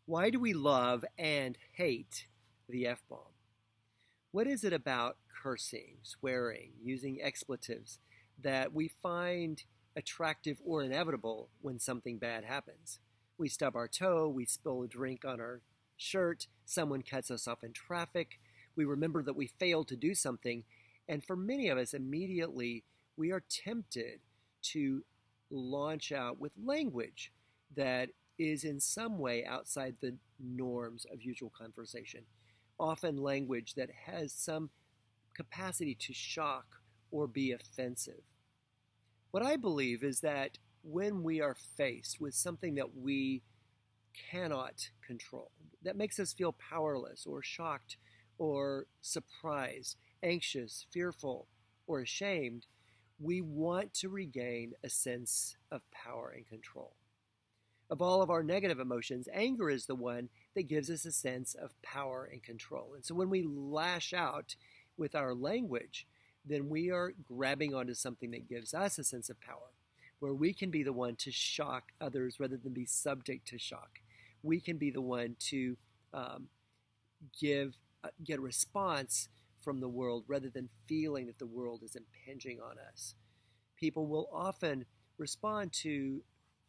Why do we love and hate the F-bomb? What is it about cursing, swearing, using expletives that we find attractive or inevitable when something bad happens? We stub our toe, we spill a drink on our shirt, someone cuts us off in traffic, we remember that we failed to do something, and for many of us, immediately we are tempted to launch out with language that is in some way outside the norms of usual conversation. Often language that has some capacity to shock or be offensive. What I believe is that when we are faced with something that we cannot control, that makes us feel powerless or shocked or surprised, anxious, fearful, or ashamed, we want to regain a sense of power and control. Of all of our negative emotions, anger is the one that gives us a sense of power and control. And so when we lash out with our language, then we are grabbing onto something that gives us a sense of power, where we can be the one to shock others rather than be subject to shock. We can be the one to get a response from the world rather than feeling that the world is impinging on us. People will often respond to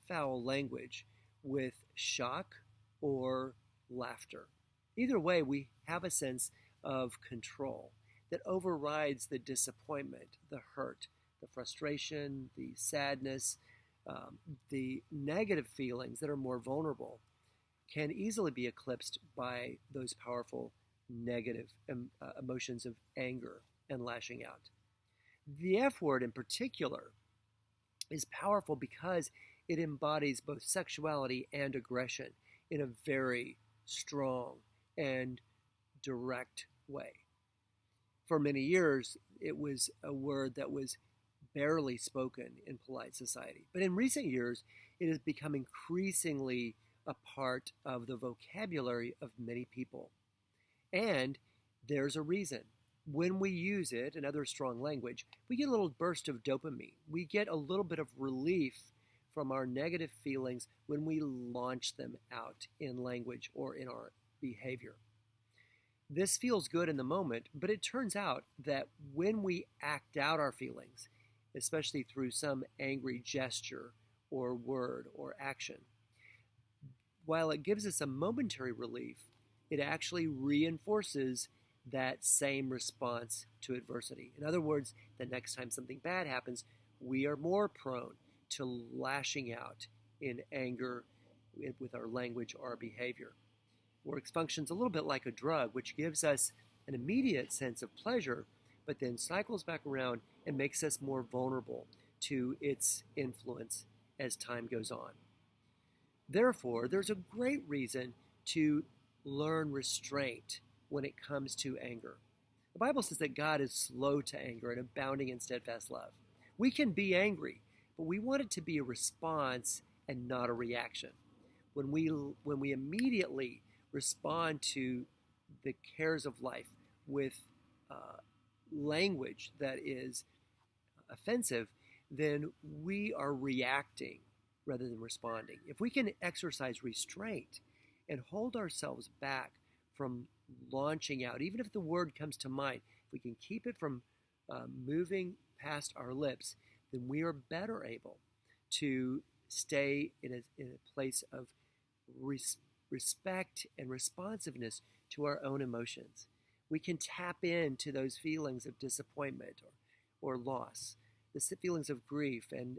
foul language with shock or laughter. Either way, we have a sense of control that overrides the disappointment, the hurt, the frustration, the sadness, the negative feelings that are more vulnerable can easily be eclipsed by those powerful negative emotions of anger and lashing out. The F word in particular is powerful because it embodies both sexuality and aggression in a very strong and direct way. For many years, it was a word that was barely spoken in polite society. But in recent years, it has become increasingly a part of the vocabulary of many people. And there's a reason. When we use it and other strong language, we get a little burst of dopamine. We get a little bit of relief from our negative feelings when we launch them out in language or in our behavior. This feels good in the moment, but it turns out that when we act out our feelings, especially through some angry gesture or word or action, while it gives us a momentary relief, it actually reinforces that same response to adversity. In other words, the next time something bad happens, we are more prone to lashing out in anger with our language or our behavior. Works functions a little bit like a drug, which gives us an immediate sense of pleasure, but then cycles back around and makes us more vulnerable to its influence as time goes on. Therefore, there's a great reason to learn restraint when it comes to anger. The Bible says that God is slow to anger and abounding in steadfast love. We can be angry, but we want it to be a response and not a reaction. When we immediately respond to the cares of life with language that is offensive, then we are reacting rather than responding. If we can exercise restraint and hold ourselves back from launching out, even if the word comes to mind, if we can keep it from moving past our lips, then we are better able to stay in a place of respect and responsiveness to our own emotions. We can tap into those feelings of disappointment or loss, the feelings of grief and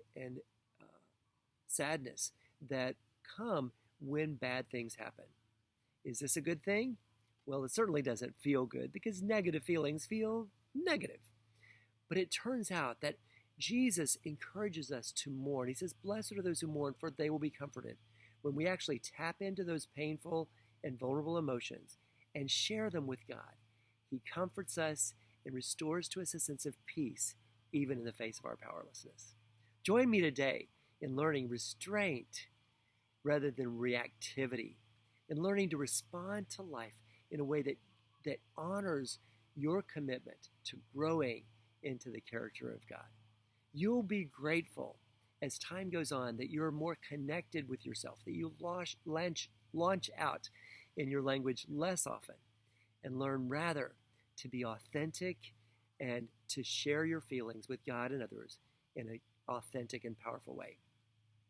sadness that come when bad things happen. Is this a good thing? Well, it certainly doesn't feel good because negative feelings feel negative. But it turns out that Jesus encourages us to mourn. He says, "Blessed are those who mourn, for they will be comforted." When we actually tap into those painful and vulnerable emotions and share them with God, He comforts us and restores to us a sense of peace, even in the face of our powerlessness. Join me today in learning restraint rather than reactivity, and learning to respond to life in a way that honors your commitment to growing into the character of God. You'll be grateful as time goes on, that you're more connected with yourself, that you launch out in your language less often and learn rather to be authentic and to share your feelings with God and others in an authentic and powerful way.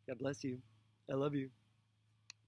God bless you. I love you.